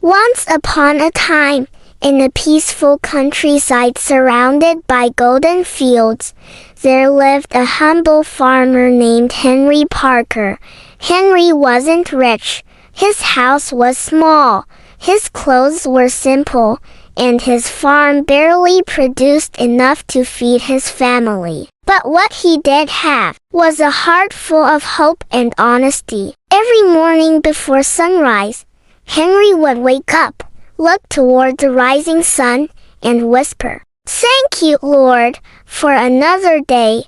Once upon a time, in a peaceful countryside surrounded by golden fields, there lived a humble farmer named Henry Parker. Henry wasn't rich. His house was small, his clothes were simple, and his farm barely produced enough to feed his family. But what he did have was a heart full of hope and honesty. Every morning before sunrise, Henry would wake up, look toward the rising sun, and whisper, "Thank you, Lord, for another day."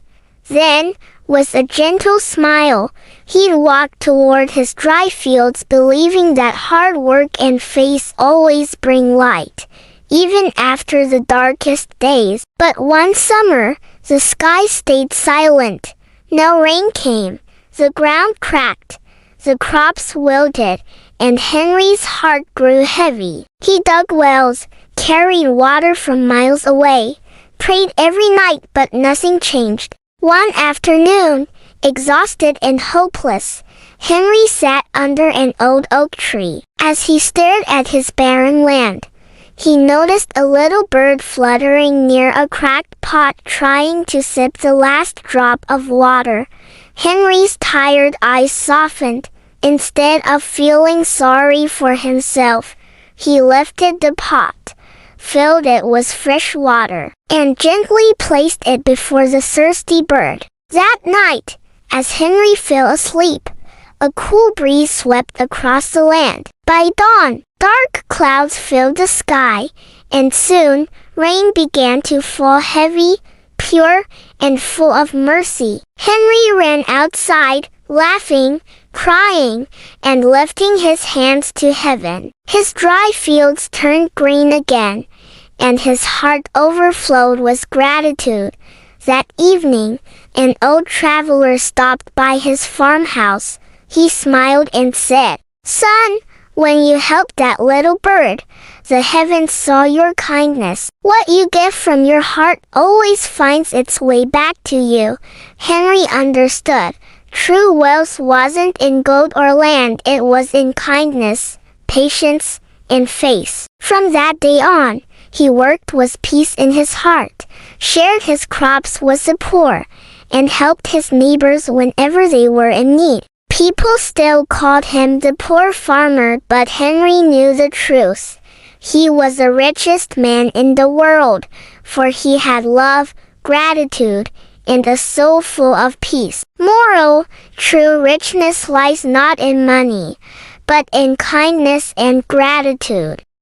Then, with a gentle smile, he'd walk toward his dry fields believing that hard work and faith always bring light, even after the darkest days. But one summer, the sky stayed silent. No rain came. The ground cracked. The crops wilted, and Henry's heart grew heavy. He dug wells, carried water from miles away, prayed every night, but nothing changed. One afternoon, exhausted and hopeless, Henry sat under an old oak tree. As he stared at his barren land, he noticed a little bird fluttering near a cracked pot trying to sip the last drop of water. Henry's tired eyes softened. Instead of feeling sorry for himself, he lifted the pot, filled it with fresh water, and gently placed it before the thirsty bird. That night, as Henry fell asleep, a cool breeze swept across the land. By dawn, dark clouds filled the sky, and soon rain began to fall heavy, pure, and full of mercy. Henry ran outside, laughing, crying, and lifting his hands to heaven. His dry fields turned green again, and his heart overflowed with gratitude. That evening, an old traveler stopped by his farmhouse. He smiled and said, "Son, when you helped that little bird, the heavens saw your kindness. What you give from your heart always finds its way back to you." Henry understood. True wealth wasn't in gold or land, it was in kindness, patience, and faith. From that day on, he worked with peace in his heart, shared his crops with the poor, and helped his neighbors whenever they were in need. People still called him the poor farmer, but Henry knew the truth. He was the richest man in the world, for he had love, gratitude, and a soul full of peace. Moral: true richness lies not in money, but in kindness and gratitude.